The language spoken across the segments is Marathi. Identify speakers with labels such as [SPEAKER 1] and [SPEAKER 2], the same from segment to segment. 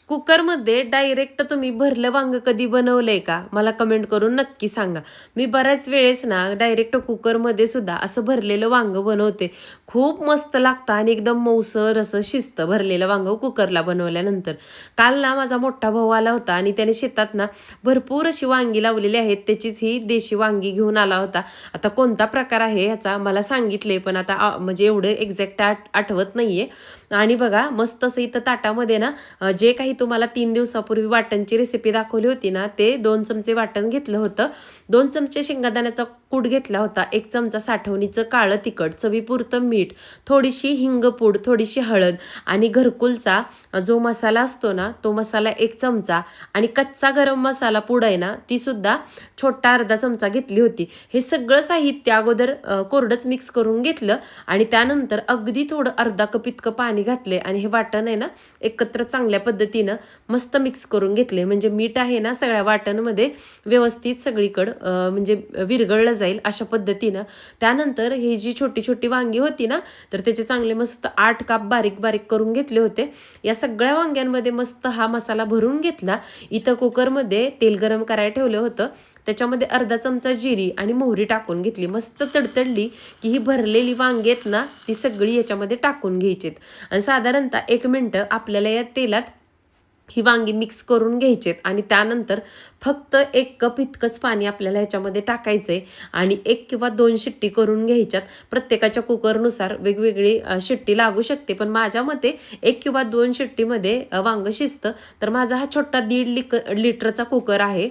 [SPEAKER 1] कुकरमध्ये डायरेक्ट तुम्ही भरलं वांग कधी बनवलंय का? मला कमेंट करून नक्की सांगा. मी बऱ्याच वेळेस ना डायरेक्ट कुकरमध्ये सुद्धा असं भरलेलं वांग बनवते. खूप मस्त लागतं आणि एकदम मऊसर असं शिजतं भरलेलं वांग कुकरला बनवल्यानंतर. काल ना माझा मोठा भाऊ आला होता आणि त्याने शेतात ना भरपूर अशी वांगी लावलेली आहेत. त्याचीच ही देशी वांगी घेऊन आला होता. आता कोणता प्रकार आहे ह्याचा मला सांगितले, पण आता म्हणजे एवढं एक्झॅक्ट आठवत नाहीये. आणि बघा मस्त असं इथं ताटामध्ये ना जे काही तुम्हाला 3 दिवसापूर्वी वाटणची रेसिपी दाखवली होती ना, ते 2 चमचे वाटण घेतलं होतं. 2 चमचे शेंगादाण्याचा कूट घेतला होता. 1 चमचा साठवणीचं काळं तिखट, चवीपुरतं मीठ, थोडीशी हिंगपूड, थोडीशी हळद आणि घरकुलचा जो मसाला असतो ना, तो मसाला 1 चमचा आणि कच्चा गरम मसाला पूड आहे ना, ती सुद्धा छोटा अर्धा चमचा घेतली होती. हे सगळं साहित्य अगोदर कोरडंच मिक्स करून घेतलं आणि त्यानंतर अगदी थोडं अर्धा कप इतकं पाणी घातले आणि हे वाटण आहे ना एकत्र चांगल्या पद्धतीनं मस्त मिक्स करून घेतले. म्हणजे मीठ आहे ना सगळ्या वाटणमध्ये व्यवस्थित सगळीकडं म्हणजे विरघळलं जाईल अशा पद्धतीनं. त्यानंतर ही जी छोटी छोटी वांगी होती ना, तर त्याचे चांगले मस्त 8 काप बारीक बारीक करून घेतले होते. या सगळ्या वांग्यांमध्ये मस्त हा मसाला भरून घेतला. इथं कुकरमध्ये तेल गरम करायला ठेवलं होतं. त्याच्यामध्ये अर्धा चमचा जिरी आणि मोहरी टाकून घेतली. मस्त तडतडली की ही भरलेली वांगी आहेत ना, ती सगळी याच्यामध्ये टाकून घ्यायचीत आणि साधारणतः 1 मिनिटं आपल्याला या तेलात ही वांगी मिक्स करून घ्यायचेत आणि त्यानंतर फक्त 1 कप इतकंच पाणी आपल्याला ह्याच्यामध्ये टाकायचंय आणि 1 किंवा 2 शिट्टी करून घ्यायच्यात. प्रत्येकाच्या कुकरनुसार वेगवेगळी शिट्टी लागू शकते, पण माझ्या मते 1 किंवा 2 शिट्टीमध्ये वांग शिजतं. तर माझा हा छोटा 1.5 लिटरचा कुकर आहे.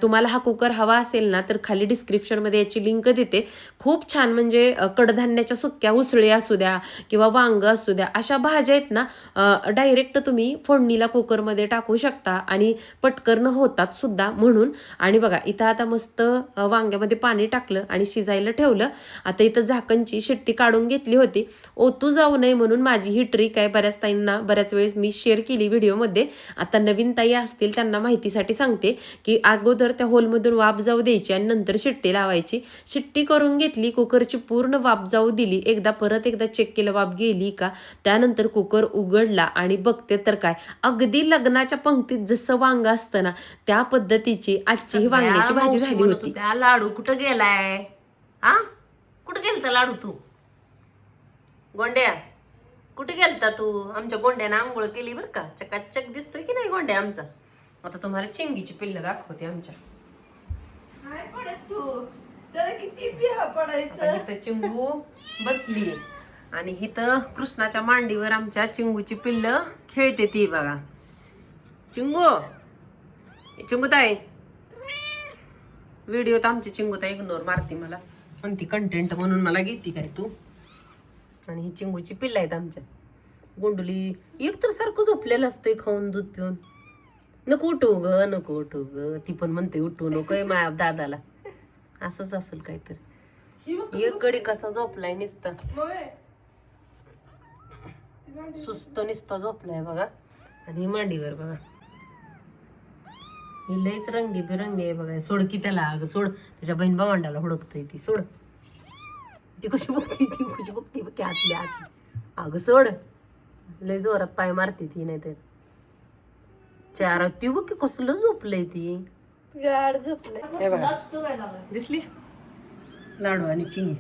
[SPEAKER 1] तुम्हाला हा कुकर हवा असेल ना, तर खाली डिस्क्रिप्शनमध्ये याची लिंक देते. खूप छान म्हणजे कडधान्याच्या सुक्या उसळी असू द्या किंवा वांग असू द्या, अशा भाज्या आहेत ना डायरेक्ट तुम्ही फोडणीला कुकरमध्ये टाकू शकता आणि पटकन होतात सुद्धा म्हणून. आणि बघा इथं आता मस्त वांग्यामध्ये पाणी टाकलं आणि शिजायला ठेवलं. आता इथं झाकणची शिट्टी काढून घेतली होती. ओतू जाऊ नये म्हणून माझी ही ट्रिक आहे. बऱ्याच ताईंना बऱ्याच वेळेस मी शेअर केली व्हिडिओमध्ये. आता नवीन ताई असतील त्यांना माहितीसाठी सांगते की अगोदर त्या होलमधून वाफ जाऊ द्यायची आणि नंतर शिट्टी लावायची. शिट्टी करून घेतली, कुकरची पूर्ण वाफ जाऊ दिली. परत एकदा चेक केलं वाफ गेली का. त्यानंतर कुकर उघडला आणि बघते तर काय, अगदी लग्नाच्या पंक्तीत जसं वांग असतं ना त्या पद्धतीची आजची ही वांग्याची भाजी झाली होती.
[SPEAKER 2] त्या लाडू कुठं गेलाय? हा, कुठं गेलता लाडू तू? गोंड्या कुठे गेलता तू? आमच्या गोंड्यानं आंघोळ केली बरं का, चकाचक दिसतोय की नाही गोंड्या आमचा. आता तुम्हाला चिंगीची पिल्ल दाखवते आमच्या. इथं चिंगू बसली आणि इथं कृष्णाच्या मांडीवर आमच्या चिंगूची पिल्ल खेळते ती बघा. चिंगूताई व्हिडिओत आमची चिंगूताई इग्नोर मारती मला, म्हणती कंटेंट म्हणून मला घेती काय तू. आणि ही चिंगूची पिल्ल आहेत आमच्या. गोंडुली एक तर सारखं झोपलेलं असतंय खाऊन दूध पिऊन. नको उठू ग, नको उठू ग, ती पण म्हणते उठू नको माझ्या दादाला. असंच असेल काहीतरी. एक गडी कसा झोपलाय नुसता, सुस्त नुसता झोपलाय बघा. आणि ही मांडीवर बघा, ही लयच रंगी बिरंगी आहे बघा. सोड की त्याला, अगं सोड, त्याच्या बहीण भावंडाला हुडकतय ती. सोड, ती कशी बघती बघ आतल्या आतली. अगं सोड, लय जोरात पाय मारते ती. नाही तर चार ती बघ कसलं झोपलंय ती. हे बघा दिसली लाडू आणि चिंगी.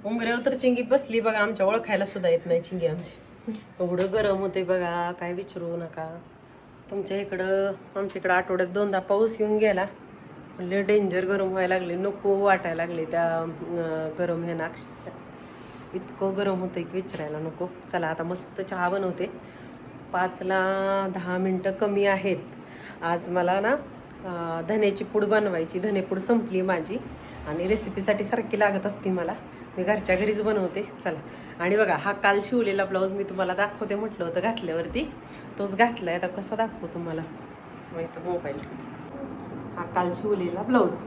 [SPEAKER 2] उंबऱ्यावर तर चिंगी बसली बघा. आमच्या ओळखायला सुद्धा येत नाही चिंगी आमची. एवढं गरम होते बघा, काय विचारू नका. तुमच्या इकडं आमच्या इकडं आठवड्यात 2दा पाऊस येऊन गेला. म्हणजे डेंजर गरम व्हायला लागले, नको वाटायला लागले त्या गरम हे ना. इतकं गरम होतं की विचारायला नको. चला आता मस्त चहा बनवते. 5ला 10 मिनटं कमी आहेत. आज मला ना धन्याची पूड बनवायची. धनेपूड संपली माझी आणि रेसिपीसाठी सारखी लागत असते मला. मी घरच्या घरीच बनवते. चला. आणि बघा हा काल शिवलेला ब्लाऊज मी तुम्हाला दाखवते म्हटलं होतं घातल्यावरती, तोच घातलाय. आता कसा दाखवू तुम्हाला, माहिती मोबाईल ठेवते. हा काल शिवलेला ब्लाऊज,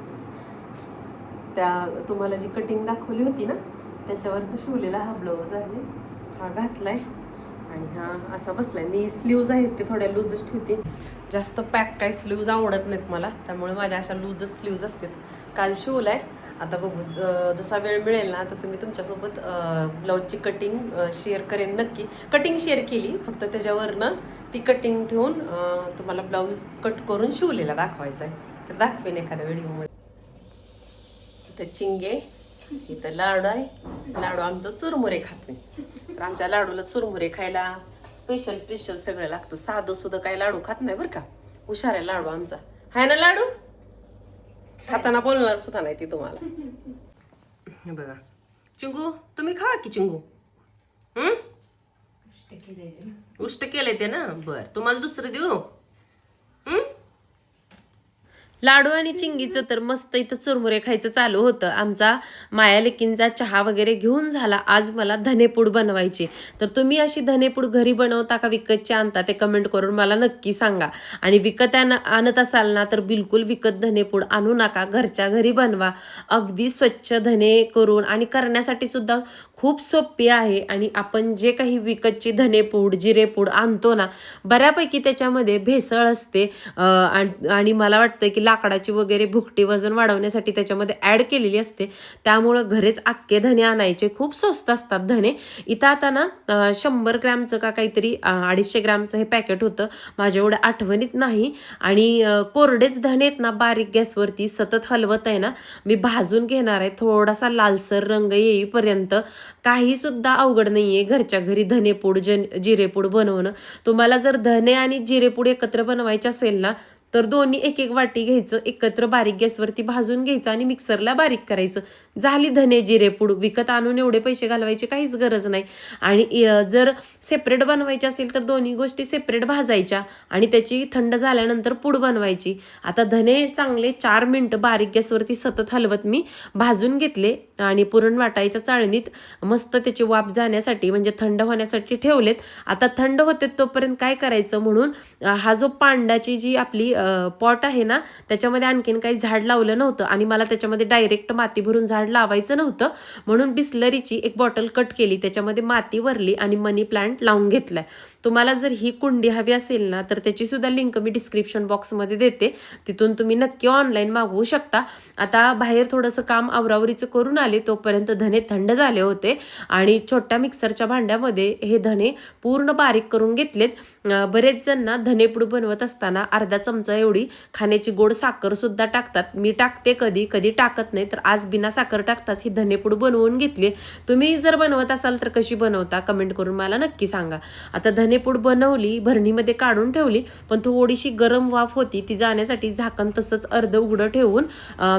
[SPEAKER 2] त्या तुम्हाला जी कटिंग दाखवली होती ना त्याच्यावरचं शिवलेला हा ब्लाऊज आहे. हा घातलाय आणि हा असा बसलाय. मी स्लीव्ज आहेत ते थोड्या लूजच ठेवते. जास्त पॅक काही स्लीव्ज आवडत नाहीत मला, त्यामुळे माझ्या अशा लूजच स्लीव्ज असतात. काल शिवलाय. आता बघू जसा वेळ मिळेल ना तसं मी तुमच्यासोबत ब्लाऊजची कटिंग शेअर करेन नक्की. कटिंग शेअर केली, फक्त त्याच्यावरनं
[SPEAKER 1] ती कटिंग ठेवून तुम्हाला ब्लाऊज कट करून शिवलेला दाखवायचा आहे. तर दाखवेन एखाद्या व्हिडिओमध्ये. इथं चिंगे, इथं लाडू आहे. लाडू आमचं चुरमुरे खात नाही. तर आमच्या लाडूला चुरमुरे खायला स्पेशल सगळं लागतं. साधं सुद्धा काही लाडू खात नाही बरं का. हुशार आहे लाडू आमचा. हाय ना लाडू? खाताना बोलणार सुद्धा नाही ती तुम्हाला. हे बघा चिंगू, तुम्ही खावा की चिंगू. उष्ट केले ते ना. बर, तुम्हाला दुसरं देऊ. लाडू आणि चिंगीचं तर मस्त इथं चुरमुरे खायचं चालू होतं. आमचा माया लेकींचा चहा वगैरे घेऊन झाला. आज मला धनेपूड बनवायची. तर तुम्ही अशी धनेपूड घरी बनवता का विकतची आणता ते कमेंट करून मला नक्की सांगा. आणि विकत आणत असाल ना तर बिलकुल विकत धनेपूड आणू नका. घरच्या घरी बनवा. अगदी स्वच्छ धने करून, आणि करण्यासाठी सुद्धा खूप सोपी आहे. आणि आपण जे काही विकतची धनेपूड जिरेपूड आणतो ना, बऱ्यापैकी त्याच्यामध्ये भेसळ असते. आणि मला वाटतं की लाकडाची वगैरे भुकटी वजन वाढवण्यासाठी त्याच्यामध्ये ॲड केलेली असते. त्यामुळं घरीच अख्खे धने आणायचे. खूप स्वस्त असतात धने. इथं आता ना 100 ग्रॅमचं का काहीतरी 250 ग्रॅमचं हे पॅकेट होतं. माझ्या एवढ्या आठवणीत नाही. आणि कोरडेच धने आहेत ना, बारीक गॅसवरती सतत हलवत आहे ना, मी भाजून घेणार आहे थोडासा लालसर रंग येईपर्यंत. काही सुद्धा अवघड नाहीये घरच्या घरी धनेपूड जिरेपूड बनवणं. तुम्हाला जर धने आणि जिरेपूड एकत्र बनवायचे असेल ना, तर दोन्ही एक एक वाटी घ्यायचं, एकत्र बारीक गॅसवरती भाजून घ्यायचं आणि मिक्सरला बारीक करायचं. झाली धने जिरेपूड. विकत आणून एवढे पैसे घालवायची काहीच गरज नाही. आणि जर सेपरेट बनवायचे असेल तर दोन्ही गोष्टी सेपरेट भाजायच्या आणि त्याची थंड झाल्यानंतर पूड बनवायची. आता धने चांगले 4 मिनिटं बारीक गॅसवरती सतत हलवत मी भाजून घेतले आणि पुरण वाटायच्या चाळणीत मस्त त्याची वाफ जाण्यासाठी म्हणजे थंड होण्यासाठी ठेवलेत. आता थंड होते तोपर्यंत काय करायचं म्हणून हा जो पांडाची जी आपली पॉट आहे ना, त्याच्यामध्ये आणखीन काही झाड लावलं नव्हतं आणि मला त्याच्यामध्ये डायरेक्ट माती भरून झाड लावायचं नव्हतं. म्हणून बिस्लरीची एक बॉटल कट केली, त्याच्यामध्ये माती भरली आणि मनी प्लांट लावून घेतलाय. तुम्हाला जर ही कुंडी हवी असेल ना तर त्याची सुद्धा लिंक मी डिस्क्रिप्शन बॉक्समध्ये देते. तिथून तुम्ही नक्की ऑनलाईन मागवू शकता. आता बाहेर थोडंसं काम आवरावरीचं करून आले तोपर्यंत धने थंड झाले होते आणि छोट्या मिक्सरच्या भांड्यामध्ये हे धने पूर्ण बारीक करून घेतलेत. बरेच जण ना धनेपूड बनवत असताना अर्धा चमचा एवढी खाण्याची गोड साखर सुद्धा टाकतात. मी टाकते, कधी कधी टाकत नाही. तर आज बिना साखर टाकताच ही धनेपूड बनवून घेतली. तुम्ही जर बनवत असाल तर कशी बनवता कमेंट करून मला नक्की सांगा. आता धनेपूड बनवली, भरणीमध्ये काढून ठेवली, पण थोडीशी गरम वाफ होती, ती जाण्यासाठी झाकण तसंच अर्ध उघडं ठेवून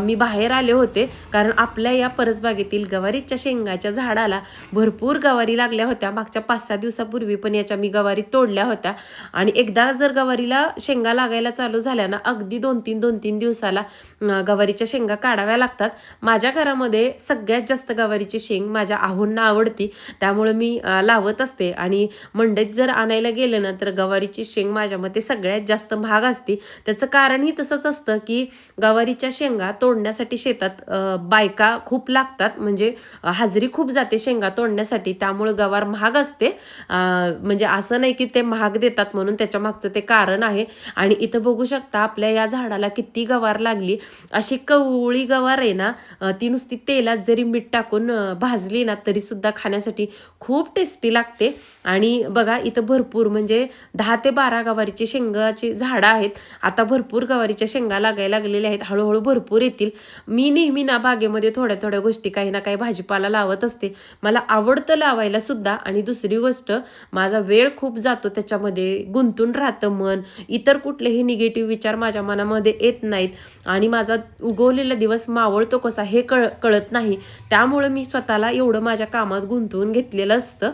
[SPEAKER 1] मी बाहेर आले होते. कारण आपल्या या परसबागेतील गवारीच्या शेंगाच्या झाडाला भरपूर गवारी लागल्या होत्या. मागच्या 5-6 दिवसापूर्वी पण याच्या मी गवारी तोडल्या होत्या. आणि एकदा जर गवारीला शेंगा लागायला चालू झाल्या ना, अगदी 2-3 दिवसाला गवारीच्या शेंगा काढाव्या लागतात. माझ्या घरामध्ये सगळ्यात जास्त गवारीची शेंग माझ्या आहोंना आवडती, त्यामुळे मी लावत असते. आणि मंडईत जर आणायला गेलं ना तर गवारीची शेंग माझ्या मते सगळ्यात जास्त महाग असते. त्याचं कारणही तसंच असतं की गवारीच्या शेंगा तोडण्यासाठी शेतात बायका खूप लागतात, म्हणजे हाजरी खूप जाते शेंगा तोडण्यासाठी, त्यामुळे गवार महाग असते. म्हणजे असं नाही की ते महाग देतात म्हणून, त्याच्या मागचं ते कारण आहे. आणि इथं बघू शकता आपल्या या झाडाला किती गवार लागली. अशी कवळी गवार आहे ना, ती नुसती तेलात जरी मीठ टाकून भाजली ना तरी सुद्धा खाण्यासाठी खूप टेस्टी लागते. आणि बघा इथं भरपूर म्हणजे 10 ते 12 गवारीची शेंगाची झाडं आहेत. आता भरपूर गवारीच्या शेंगा लागायला लागलेल्या आहेत. हळूहळू भरपूर येतील. मी नेहमी ना बागेमध्ये थोड्या थोड्या गोष्टी काही ना काही भाजीपाला लावत असते. मला आवडतं लावायला सुद्धा. आणि दुसरी गोष्ट, माझा वेळ खूप जातो त्याच्यामध्ये, गुंतून राहतं मन. इतर कुठलेही निगेटिव्ह विचार माझ्या मनामध्ये येत नाहीत आणि माझा उगवलेला दिवस मावळतो कसा हे कळत नाही. त्यामुळे मी स्वतःला एवढं माझ्या कामात गुंतवून घेतलेलं असतं.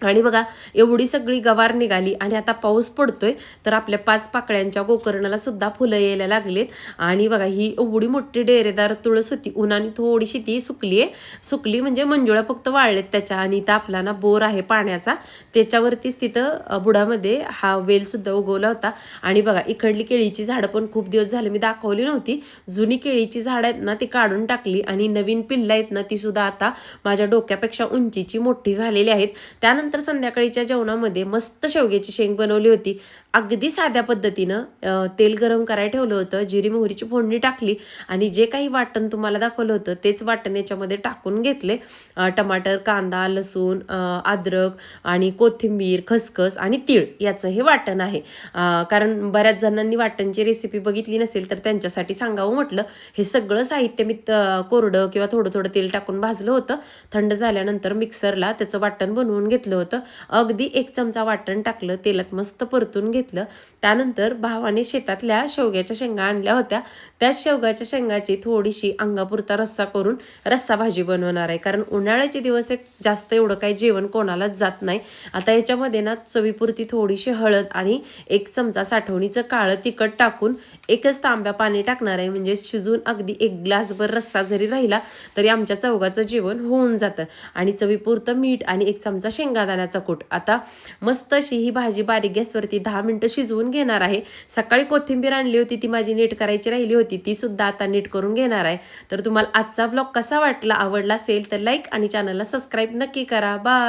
[SPEAKER 1] आणि बघा एवढी सगळी गवार निघाली आणि आता पाऊस पडतोय तर आपल्या 5 पाकळ्यांच्या गोकर्णाला सुद्धा फुलं यायला लागलेत. आणि बघा ही एवढी मोठी डेरेदार तुळस होती, उन्हाने थोडीशी ती सुकली म्हणजे मंजुळा फक्त वाळलेत त्याच्या. आणि इथं आपला ना बोर आहे पाण्याचा, त्याच्यावरतीच तिथं बुडामध्ये हा वेल सुद्धा उगवला होता. आणि बघा इकडली केळीची झाडं पण खूप दिवस झाले मी दाखवली नव्हती. जुनी केळीची झाडं आहेत ना ती काढून टाकली आणि नवीन पिल्लं आहेत ना ती सुद्धा आता माझ्या डोक्यापेक्षा उंचीची मोठी झालेली आहेत. त्यानंतर संध्याकाळीच्या जेवणामध्ये मस्त शेवग्याची शेंग बनवली होती. अगदी साध्या पद्धतीनं तेल गरम करायला ठेवलं होतं, जिरी मोहरीची फोडणी टाकली आणि जे काही वाटण तुम्हाला दाखवलं होतं तेच वाटण याच्यामध्ये टाकून घेतले. टमाटर, कांदा, लसूण, अद्रक आणि कोथिंबीर, खसखस आणि तीळ याचं हे वाटण आहे. कारण बऱ्याच जणांनी वाटणची रेसिपी बघितली नसेल तर त्यांच्यासाठी सांगावं म्हटलं. हे सगळं साहित्य मी कोरडं किंवा थोडं थोडं तेल टाकून भाजलं होतं. थंड झाल्यानंतर मिक्सरला त्याचं वाटण बनवून घेतलं होतं. अगदी 1 चमचा वाटण टाकलं, तेलात मस्त परतून घेतलं. त्यानंतर भावाने शेतातल्या शेवग्याच्या शेंगा आणल्या होत्या. त्याच शेवग्याच्या शेंगाची थोडीशी अंगापुरता रस्सा करून रस्सा भाजी बनवणार आहे. कारण उन्हाळ्याचे दिवस आहेत, जास्त एवढं काही जेवण कोणालाच जात नाही. आता याच्यामध्ये ना चवीपुरती थोडीशी हळद आणि 1 चमचा साठवणीचं काळं तिखट टाकून 1च तांब्या पाणी टाकणार आहे. म्हणजे शिजून अगदी 1 ग्लासभर रस्सा जरी राहिला तरी आमच्या चौघाचं जेवण होऊन जातं. आणि चवीपुरतं मीठ आणि 1 चमचा शेंगादाण्याचा कूट. आता मस्त अशी ही भाजी बारीक गॅसवरती 10 मिनिटं शिजवून घेणार आहे. सकाळी कोथिंबीर आणली होती, ती माझी नीट करायची राहिली होती, ती सुद्धा आता नीट करून घेणार आहे. तर तुम्हाला आजचा व्लॉग कसा वाटला, आवडला असेल तर लाईक आणि चॅनलला सबस्क्राईब नक्की करा. बाय.